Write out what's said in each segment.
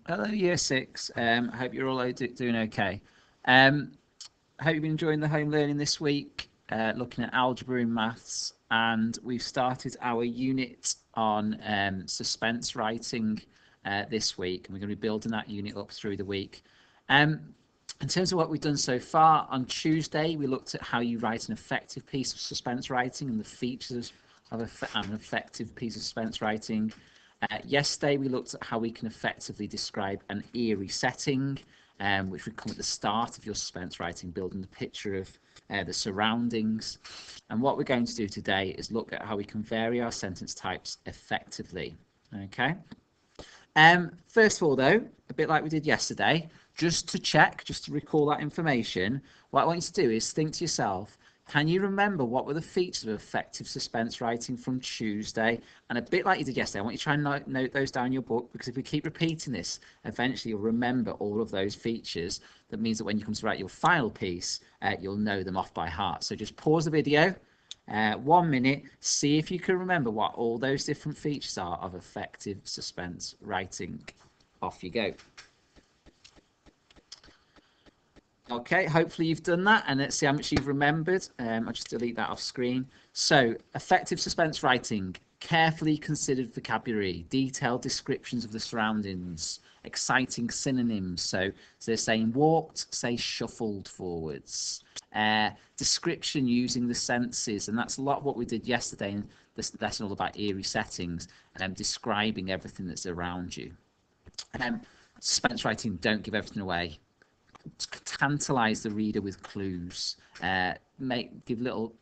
Hello, Year Six. I hope you're all doing okay. I hope you've been enjoying the home learning this week, looking at algebra and maths, and we've started our unit on suspense writing this week, and we're going to be building that unit up through the week. Um, in terms of what we've done so far, on Tuesday we looked at how you write an effective piece of suspense writing and the features of an effective piece of suspense writing. Yesterday we looked at how we can effectively describe an eerie setting, which would come at the start of your suspense writing, building the picture of the surroundings. And what we're going to do today is look at how we can vary our sentence types effectively. Okay. First of all, though, a bit like we did yesterday, just to check, just to recall that information, what I want you to do is think to yourself, can you remember what were the features of effective suspense writing from Tuesday? And a bit like you did yesterday, I want you to try and note those down in your book, because if we keep repeating this, eventually you'll remember all of those features. That means that when you come to write your final piece, you'll know them off by heart. So just pause the video, 1 minute, see if you can remember what all those different features are of effective suspense writing. Off you go. Okay, hopefully you've done that, and let's see how much you've remembered. I'll just delete that off screen. So, effective suspense writing, carefully considered vocabulary, detailed descriptions of the surroundings, exciting synonyms. So they're saying walked, say shuffled forwards. Description using the senses, and that's a lot of what we did yesterday in this lesson all about eerie settings, and describing everything that's around you. Suspense writing, don't give everything away. Tantalize the reader with clues, give little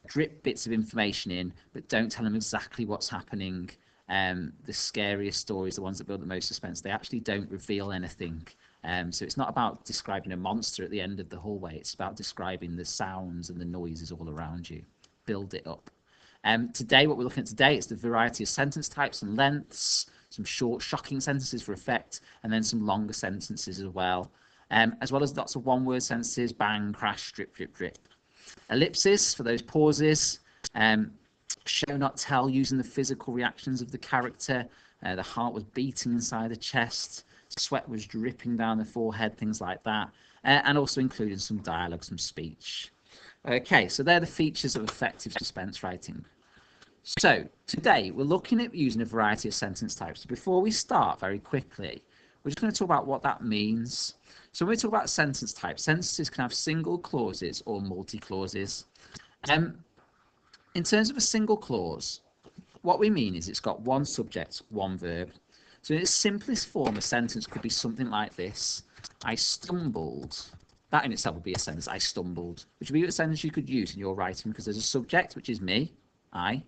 drip bits of information in, but don't tell them exactly what's happening. The scariest stories, the ones that build the most suspense, they actually don't reveal anything. So it's not about describing a monster at the end of the hallway, it's about describing the sounds and the noises all around you. Build it up. Today, what we're looking at today is the variety of sentence types and lengths, some short, shocking sentences for effect, and then some longer sentences as well as lots of one-word sentences, bang, crash, drip, drip, drip. Ellipses for those pauses, show, not tell, using the physical reactions of the character. The heart was beating inside the chest, sweat was dripping down the forehead, things like that, and also including some dialogue, some speech. Okay, so they're the features of effective suspense writing. So today we're looking at using a variety of sentence types. So before we start, very quickly, we're just going to talk about what that means. So when we talk about sentence types, sentences can have single clauses or multi-clauses. In terms of a single clause, what we mean is it's got one subject, one verb. So in its simplest form, a sentence could be something like this: I stumbled. That in itself would be a sentence, I stumbled, which would be a sentence you could use in your writing, because there's a subject, which is me, I,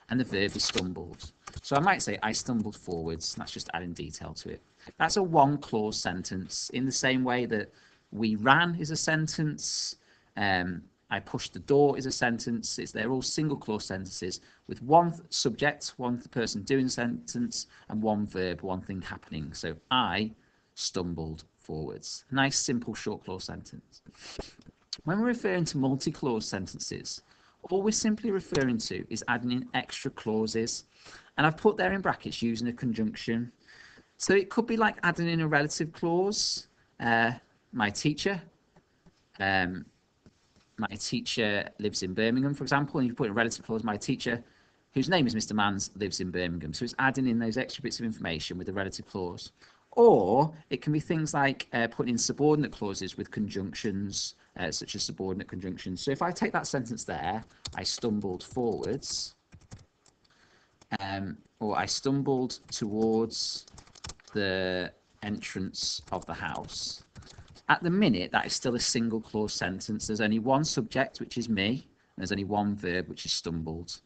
and the verb is stumbled. So I might say I stumbled forwards. That's just adding detail to it. That's a one clause sentence, in the same way that we ran is a sentence, I pushed the door is a sentence. They're all single clause sentences with one subject, one person doing the sentence, and one verb, one thing happening. So I stumbled forwards. Nice, simple, short clause sentence. When we're referring to multi-clause sentences, all we're simply referring to is adding in extra clauses, and I've put there in brackets using a conjunction. So it could be like adding in a relative clause, my teacher lives in Birmingham, for example, and you put in a relative clause, my teacher, whose name is Mr. Mans, lives in Birmingham. So it's adding in those extra bits of information with a relative clause. Or it can be things like putting in subordinate clauses with conjunctions, such as subordinate conjunctions. So if I take that sentence there, I stumbled forwards, or I stumbled towards the entrance of the house. At the minute, that is still a single clause sentence. There's only one subject, which is me, and there's only one verb, which is stumbled.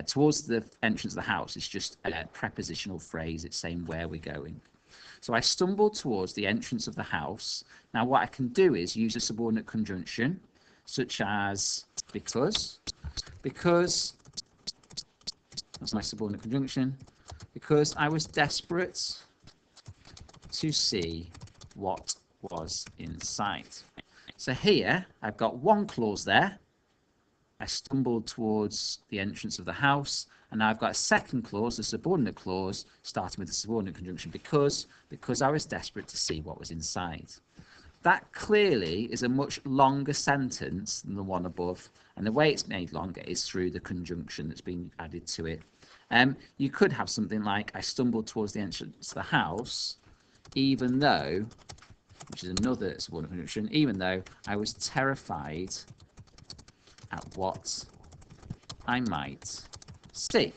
Towards the entrance of the house, it's just a prepositional phrase. It's saying where we're going. So I stumbled towards the entrance of the house. Now what I can do is use a subordinate conjunction, such as because, that's my subordinate conjunction, because I was desperate to see what was in sight. So here I've got one clause there. I stumbled towards the entrance of the house, And now I've got a second clause, the subordinate clause, starting with the subordinate conjunction because I was desperate to see what was inside. That clearly is a much longer sentence than the one above, and the way it's made longer is through the conjunction that's been added to it. You could have something like, I stumbled towards the entrance to the house, even though, which is another subordinate conjunction, even though I was terrified at what I might see.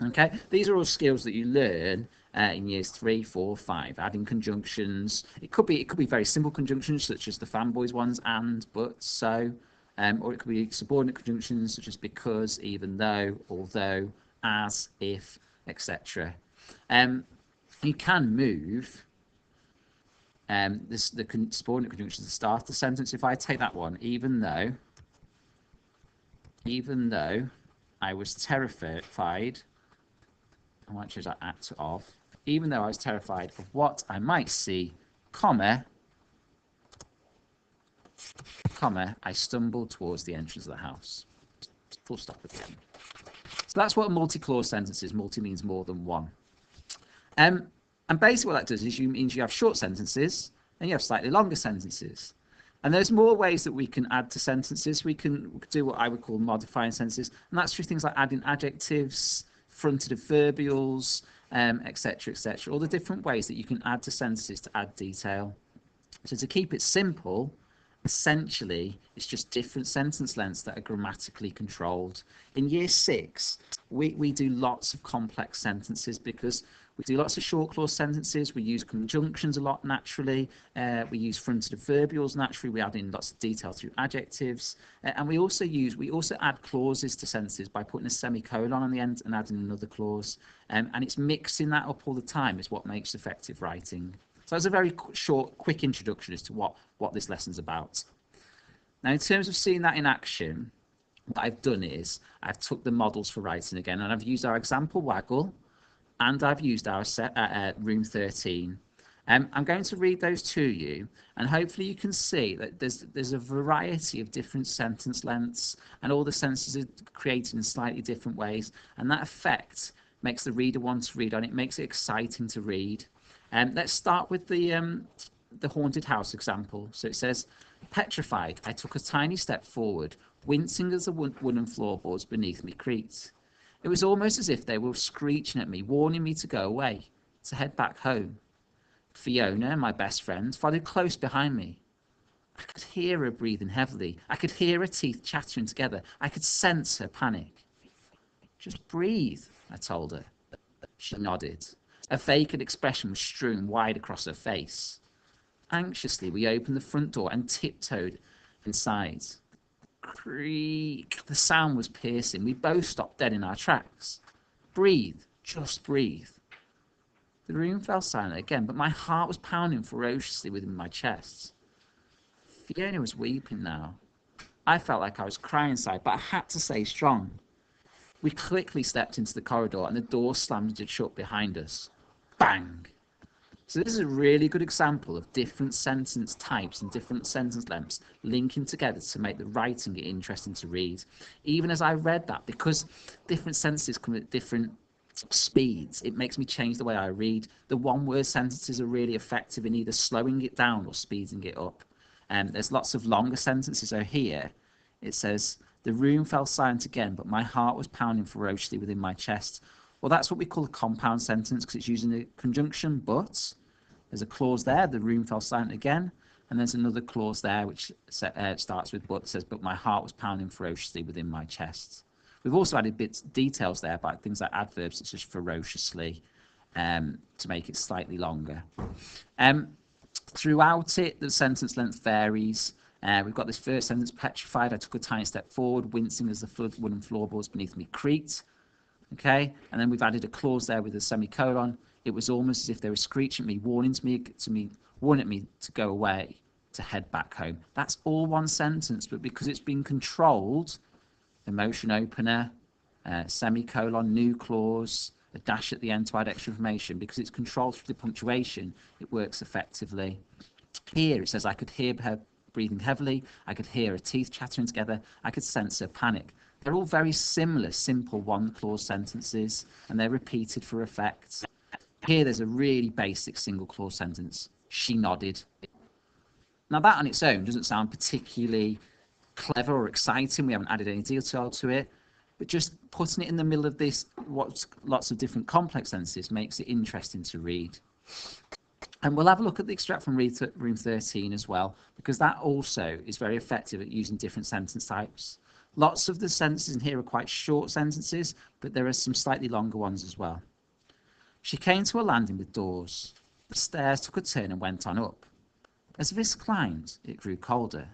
Okay, these are all skills that you learn in years 3, 4, 5. Adding conjunctions. It could be very simple conjunctions such as the fanboys ones, and, but, so, or it could be subordinate conjunctions such as because, even though, although, as, if, etc. You can move the subordinate conjunction to the start of the sentence. If I take that one, even though I was terrified, I might choose that act of, even though I was terrified of what I might see, comma, I stumbled towards the entrance of the house. Full stop again. So that's what a multi-clause sentence is. Multi means more than one. And basically what that does is means you have short sentences and you have slightly longer sentences. And there's more ways that we can add to sentences. We can do what I would call modifying sentences, and that's through things like adding adjectives, fronted adverbials, etc., etc. All the different ways that you can add to sentences to add detail. So to keep it simple, essentially, it's just different sentence lengths that are grammatically controlled. In year 6, we do lots of complex sentences because we do lots of short clause sentences. We use conjunctions a lot naturally. We use fronted adverbials naturally. We add in lots of detail through adjectives, and we also add clauses to sentences by putting a semicolon on the end and adding another clause. And it's mixing that up all the time is what makes effective writing. So that's a very short, quick introduction as to what this lesson's about. Now, in terms of seeing that in action, what I've done is I've took the models for writing again, and I've used our example waggle, and I've used our room 13. I'm going to read those to you, and hopefully you can see that there's a variety of different sentence lengths, and all the sentences are created in slightly different ways, and that effect makes the reader want to read on it, makes it exciting to read. Let's start with the haunted house example. So it says, petrified, I took a tiny step forward, wincing as the wooden floorboards beneath me creaked. It was almost as if they were screeching at me, warning me to go away, to head back home. Fiona, my best friend, followed close behind me. I could hear her breathing heavily. I could hear her teeth chattering together. I could sense her panic. Just breathe, I told her. She nodded. A vacant expression was strewn wide across her face. Anxiously, we opened the front door and tiptoed inside. Creak. The sound was piercing. We both stopped dead in our tracks. Breathe. Just breathe. The room fell silent again, but my heart was pounding ferociously within my chest. Fiona was weeping now. I felt like I was crying inside, but I had to stay strong. We quickly stepped into the corridor and the door slammed shut behind us. Bang! So this is a really good example of different sentence types and different sentence lengths linking together to make the writing interesting to read. Even as I read that, because different sentences come at different speeds, it makes me change the way I read. The one-word sentences are really effective in either slowing it down or speeding it up. There's lots of longer sentences. So here it says, the room fell silent again, but my heart was pounding ferociously within my chest. Well, that's what we call a compound sentence because it's using a conjunction, but there's a clause there, the room fell silent again, and there's another clause there which starts with but, says, but my heart was pounding ferociously within my chest. We've also added details there about things like adverbs such as ferociously to make it slightly longer. Throughout it, the sentence length varies. We've got this first sentence, petrified, I took a tiny step forward, wincing as the wooden floorboards beneath me creaked. Okay, and then we've added a clause there with a semicolon. It was almost as if they were screeching at me, warning me to go away, to head back home. That's all one sentence, but because it's been controlled, emotion opener, semicolon, new clause, a dash at the end to add extra information, because it's controlled through the punctuation, it works effectively. Here it says, I could hear her breathing heavily, I could hear her teeth chattering together, I could sense her panic. They're all very similar, simple one-clause sentences, and they're repeated for effect. Here, there's a really basic single-clause sentence. She nodded. Now, that on its own doesn't sound particularly clever or exciting. We haven't added any detail to it. But just putting it in the middle of this, what's lots of different complex sentences, makes it interesting to read. And we'll have a look at the extract from room 13 as well, because that also is very effective at using different sentence types. Lots of the sentences in here are quite short sentences, but there are some slightly longer ones as well. She came to a landing with doors. The stairs took a turn and went on up. As Vis climbed, it grew colder.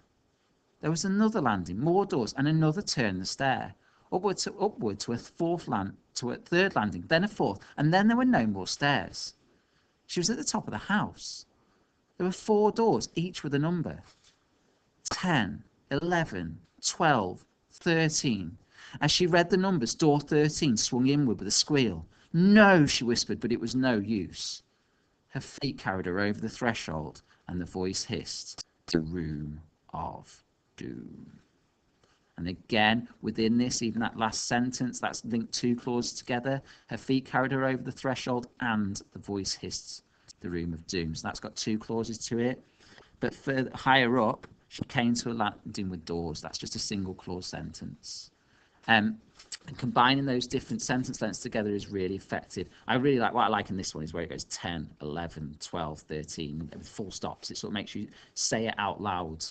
There was another landing, more doors, and another turn in the stair. Upward to a third landing, then a fourth, and then there were no more stairs. She was at the top of the house. There were 4 doors, each with a number. 10, 11, 12, 13. As she read the numbers, door 13 swung inward with a squeal. No, she whispered, but it was no use. Her feet carried her over the threshold, and the voice hissed, the room of doom. And again, within this, even that last sentence, that's linked 2 clauses together. Her feet carried her over the threshold, and the voice hissed, the room of doom. So that's got 2 clauses to it. But further higher up, she came to a landing with doors. That's just a single clause sentence. And combining those different sentence lengths together is really effective. I really like, what I like in this one is where it goes 10, 11, 12, 13, with full stops. It sort of makes you say it out loud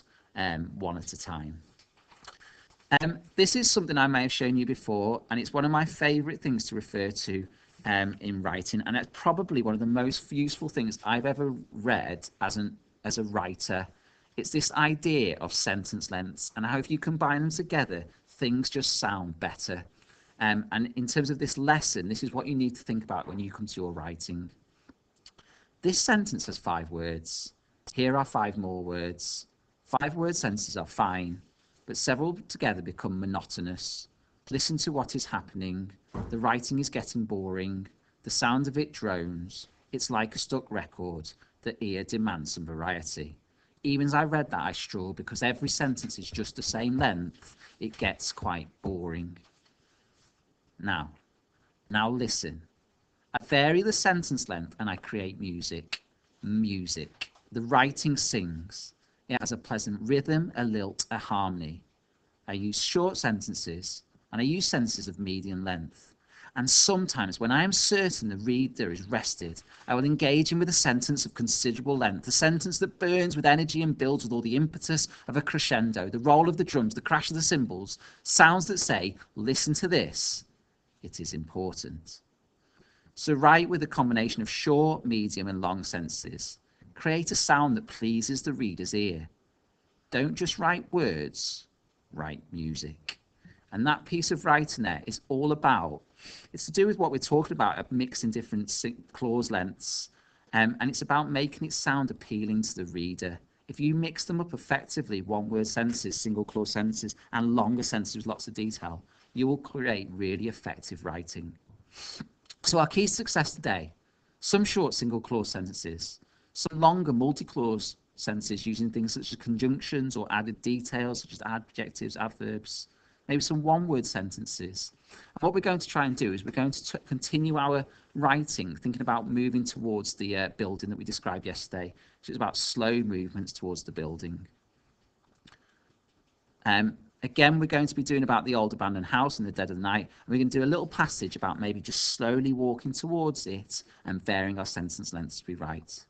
one at a time. This is something I may have shown you before, and it's one of my favourite things to refer to in writing, and it's probably one of the most useful things I've ever read as a writer. It's this idea of sentence lengths and how if you combine them together, things just sound better. And in terms of this lesson, this is what you need to think about when you come to your writing. This sentence has 5 words. Here are 5 more words. 5-word sentences are fine, but several together become monotonous. Listen to what is happening. The writing is getting boring. The sound of it drones. It's like a stuck record. The ear demands some variety. Even as I read that, I struggled because every sentence is just the same length. It gets quite boring. Now listen. I vary the sentence length and I create music. Music. The writing sings. It has a pleasant rhythm, a lilt, a harmony. I use short sentences and I use sentences of medium length. And sometimes when I am certain the reader is rested, I will engage him with a sentence of considerable length, a sentence that burns with energy and builds with all the impetus of a crescendo, the roll of the drums, the crash of the cymbals, sounds that say, listen to this, it is important. So write with a combination of short, medium and long sentences. Create a sound that pleases the reader's ear. Don't just write words, write music. And that piece of writing there is all about, it's to do with what we're talking about, of mixing different clause lengths. And it's about making it sound appealing to the reader. If you mix them up effectively, 1-word sentences, single clause sentences, and longer sentences with lots of detail, you will create really effective writing. So our key to success today, some short single clause sentences, some longer multi-clause sentences using things such as conjunctions or added details such as adjectives, adverbs, maybe some 1-word sentences. And what we're going to try and do is we're going to continue our writing, thinking about moving towards the building that we described yesterday. So it's about slow movements towards the building. Again, we're going to be doing about the old abandoned house in the dead of the night. And we're going to do a little passage about maybe just slowly walking towards it and varying our sentence lengths as we write.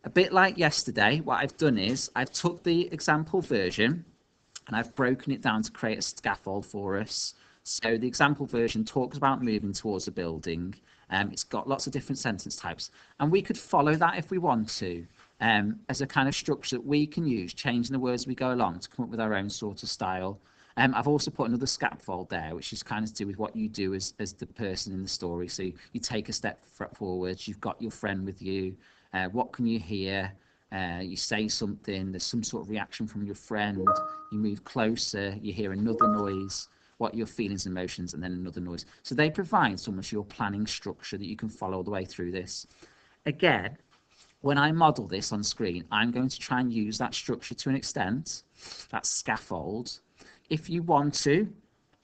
A bit like yesterday, what I've done is I've took the example version and I've broken it down to create a scaffold for us. So the example version talks about moving towards a building. It's got lots of different sentence types, and we could follow that if we want to, as a kind of structure that we can use, changing the words as we go along to come up with our own sort of style. I've also put another scaffold there, which is kind of to do with what you do as the person in the story. So you take a step forward, you've got your friend with you. What can you hear? You say something, there's some sort of reaction from your friend, you move closer, you hear another noise, what are your feelings and emotions, and then another noise. So they provide so much your planning structure that you can follow all the way through this. Again, when I model this on screen, I'm going to try and use that structure to an extent, that scaffold. If you want to,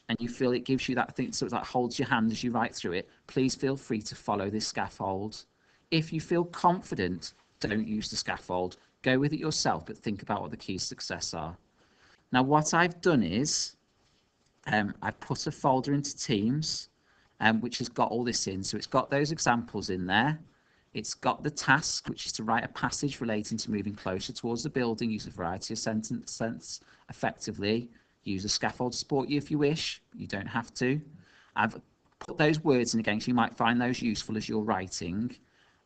and you feel it gives you that thing, so it like holds your hand as you write through it, please feel free to follow this scaffold. If you feel confident, don't use the scaffold. Go with it yourself, but think about what the keys to success are. Now, what I've done is I've put a folder into Teams, which has got all this in. So it's got those examples in there. It's got the task, which is to write a passage relating to moving closer towards the building. Use a variety of sentences effectively. Use a scaffold to support you if you wish. You don't have to. I've put those words in again, so you might find those useful as you're writing.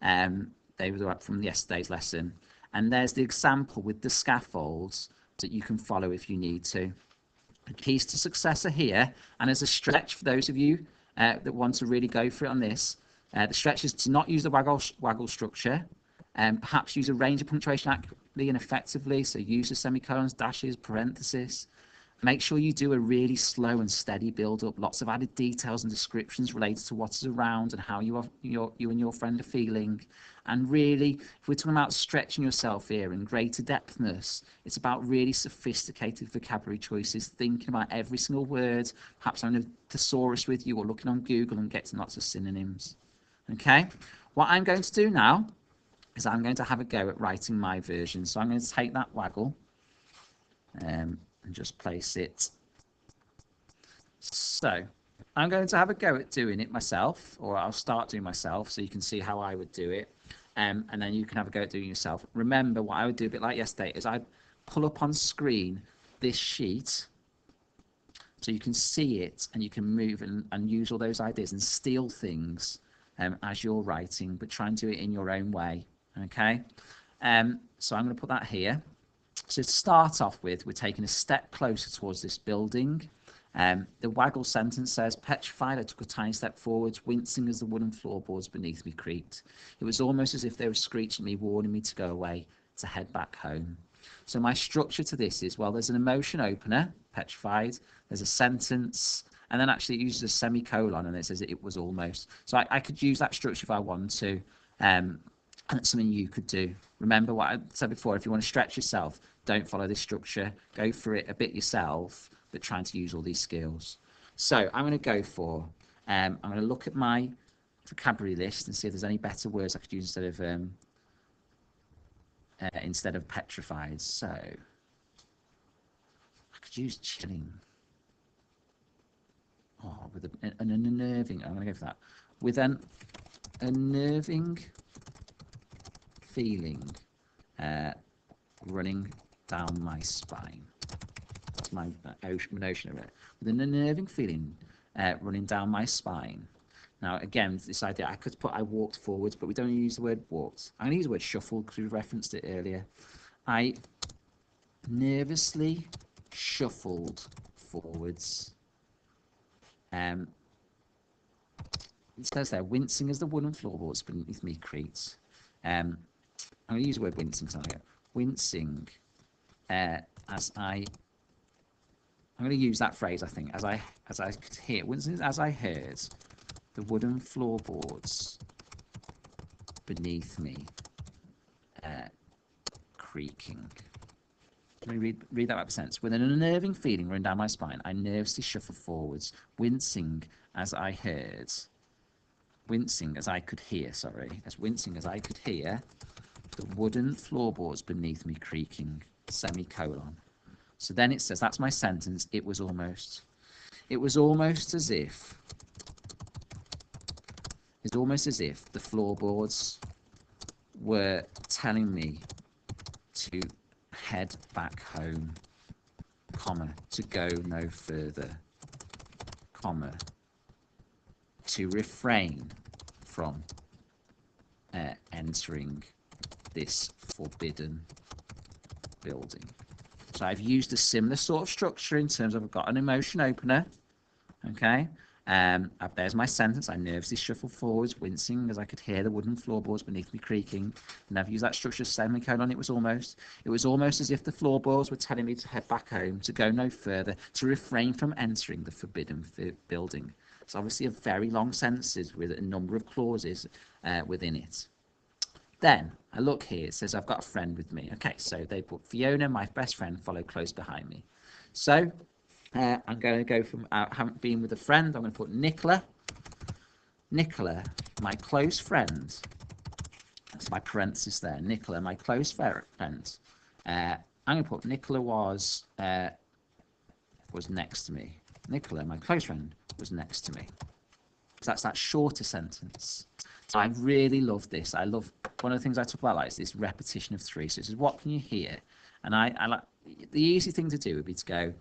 They were from yesterday's lesson. And there's the example with the scaffolds that you can follow if you need to. The keys to success are here, and as a stretch for those of you that want to really go for it on this, the stretch is to not use the waggle structure, and perhaps use a range of punctuation accurately and effectively, so use the semicolons, dashes, parentheses. Make sure you do a really slow and steady build up, lots of added details and descriptions related to what is around and how you and your friend are feeling. And really, if we're talking about stretching yourself here and greater depthness, it's about really sophisticated vocabulary choices, thinking about every single word, perhaps having a thesaurus with you or looking on Google and getting lots of synonyms. Okay, what I'm going to do now is I'm going to have a go at writing my version. So I'm going to take that waggle and just place it. So I'm going to have a go at doing it myself, or I'll start doing myself so you can see how I would do it, and then you can have a go at doing it yourself. Remember, what I would do a bit like yesterday is I'd pull up on screen this sheet so you can see it and you can move and use all those ideas and steal things as you're writing, but try and do it in your own way. Okay, so I'm going to put that here. So to start off with, we're taking a step closer towards this building. The waggle sentence says, petrified, I took a tiny step forwards, wincing as the wooden floorboards beneath me creaked. It was almost as if they were screeching at me, warning me to go away, to head back home. So my structure to this is, well, there's an emotion opener, petrified, there's a sentence, and then actually it uses a semicolon and it says it was almost. So I could use that structure if I want to, and it's something you could do. Remember what I said before, if you want to stretch yourself, don't follow this structure, go for it a bit yourself, but trying to use all these skills. So I'm going to go for, I'm going to look at my vocabulary list and see if there's any better words I could use instead of petrified. So I could use chilling. Oh, with an unnerving, I'm going to go for that. With an unnerving feeling running down my spine. That's my notion of it. With an unnerving feeling running down my spine. Now, again, this idea, I could put I walked forwards, but we don't use the word walked. I'm going to use the word shuffled because we referenced it earlier. I nervously shuffled forwards. It says there, wincing as the wooden floorboards beneath me creaked. I'm going to use the word wincing. Wincing as I'm going to use that phrase, I think, as I could hear, wincing as I heard the wooden floorboards beneath me creaking. Let me read that out of sense. With an unnerving feeling running down my spine, I nervously shuffled forwards, wincing as I heard, wincing as I could hear, wincing as I could hear the wooden floorboards beneath me creaking, semicolon. So then it says, that's my sentence, it was almost as if the floorboards were telling me to head back home, comma, to go no further, comma, to refrain from entering this forbidden building. So I've used a similar sort of structure in terms of I've got an emotion opener, okay? There's my sentence. I nervously shuffled forwards, wincing as I could hear the wooden floorboards beneath me creaking. And I've used that structure semicolon. It was almost as if the floorboards were telling me to head back home, to go no further, to refrain from entering the forbidden building. It's obviously a very long sentence with a number of clauses within it. Then I look here, it says I've got a friend with me. Okay, so they put Fiona, my best friend, followed close behind me. So I'm going to go from haven't been with a friend. I'm going to put Nicola. Nicola, my close friend. That's my parenthesis there. Nicola, my close friend. I'm going to put Nicola was next to me. Nicola, my close friend, was next to me. So that's that shorter sentence. So I really love this. I love one of the things I talk about like is this repetition of three. So this is what can you hear? And I like the easy thing to do would be to go,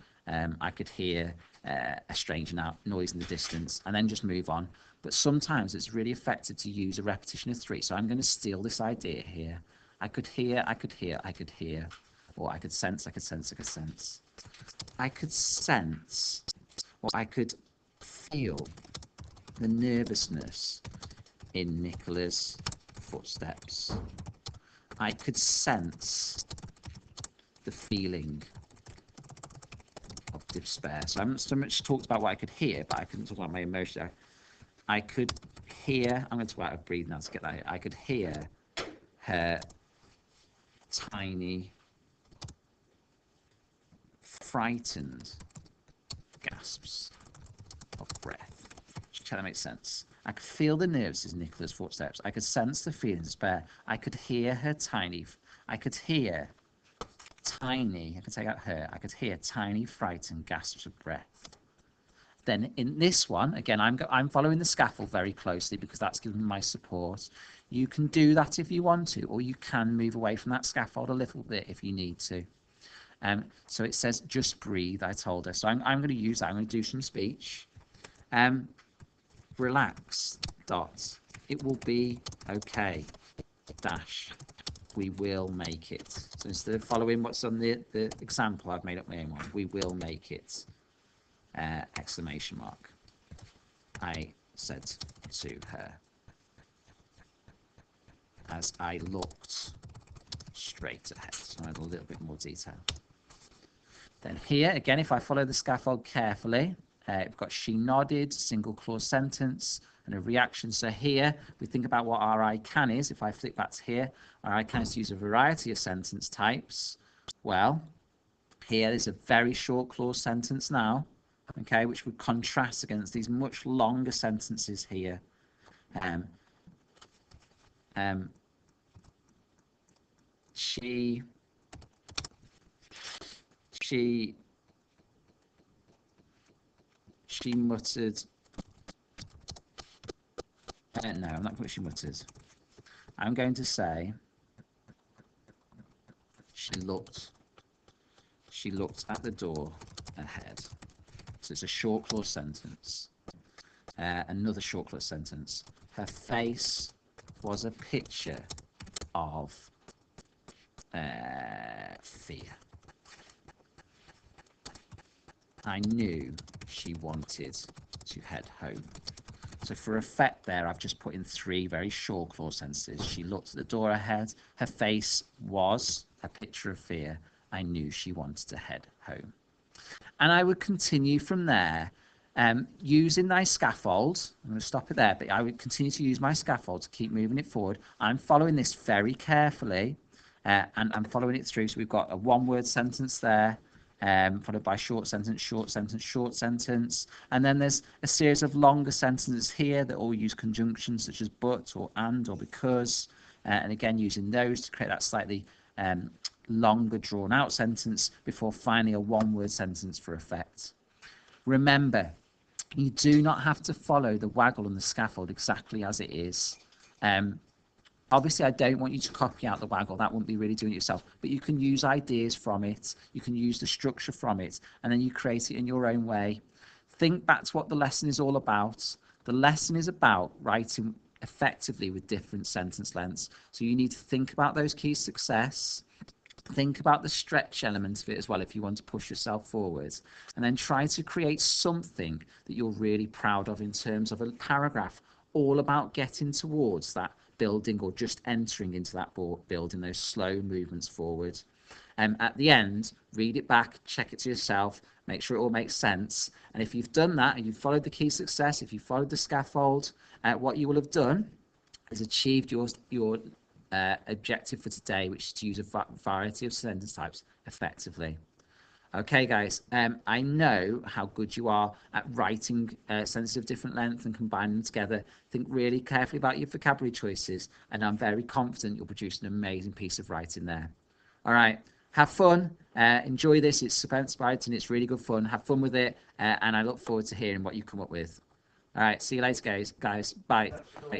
I could hear a strange noise in the distance and then just move on. But sometimes it's really effective to use a repetition of three. So I'm going to steal this idea here. I could hear, I could hear, I could hear. Or I could sense, I could sense, I could sense. I could sense, or I could feel the nervousness in Nicola's footsteps. I could sense the feeling of despair. So I haven't so much talked about what I could hear, but I couldn't talk about my emotion. I could hear, I'm going to talk about breathe now to get that. I could hear her tiny, frightened gasps of breath. Can that make sense? I could feel the nerves in Nicola's footsteps. I could sense the feeling of despair. I could hear her tiny, I could hear tiny, I could take out her, I could hear tiny, frightened gasps of breath. Then in this one, again, I'm following the scaffold very closely because that's giving me my support. You can do that if you want to, or you can move away from that scaffold a little bit if you need to. So it says, just breathe, I told her. So I'm going to use that. I'm going to do some speech. Relax, dot. It will be okay, dash. We will make it. So instead of following what's on the example, I've made up my own one. We will make it, exclamation mark. I said to her as I looked straight ahead. So I had a little bit more detail. Then here, again, if I follow the scaffold carefully, we've got she nodded, single clause sentence, and a reaction. So here, we think about what our I can is. If I flip back to here, our I can is to use a variety of sentence types. Well, here is a very short clause sentence now, okay, which would contrast against these much longer sentences here. She muttered. No, I'm not going to put she muttered. I'm going to say she looked at the door ahead. So it's a short clause sentence. Another short clause sentence. Her face was a picture of fear. I knew she wanted to head home. So for effect there, I've just put in three very short clause sentences. She looked at the door ahead. Her face was a picture of fear. I knew she wanted to head home. And I would continue from there, using my scaffold. I'm going to stop it there, but I would continue to use my scaffold to keep moving it forward. I'm following this very carefully, and I'm following it through. So we've got a one-word sentence there, followed by short sentence, short sentence, short sentence. And then there's a series of longer sentences here that all use conjunctions such as but or and or because. And again, using those to create that slightly longer drawn out sentence before finally a one-word sentence for effect. Remember, you do not have to follow the waggle on the scaffold exactly as it is. Obviously, I don't want you to copy out the waggle. That wouldn't be really doing it yourself. But you can use ideas from it. You can use the structure from it. And then you create it in your own way. Think back to what the lesson is all about. The lesson is about writing effectively with different sentence lengths. So you need to think about those key success. Think about the stretch element of it as well if you want to push yourself forward. And then try to create something that you're really proud of in terms of a paragraph all about getting towards that building or just entering into that building, those slow movements forward. At the end, read it back, check it to yourself, make sure it all makes sense. And if you've done that and you've followed the key success, if you followed the scaffold, what you will have done is achieved your objective for today, which is to use a variety of sentence types effectively. Okay, guys, I know how good you are at writing sentences of different length and combining them together. Think really carefully about your vocabulary choices, and I'm very confident you'll produce an amazing piece of writing there. All right, have fun. Enjoy this. It's Suspense writing. It's really good fun. Have fun with it, and I look forward to hearing what you come up with. All right, see you later, guys. Bye.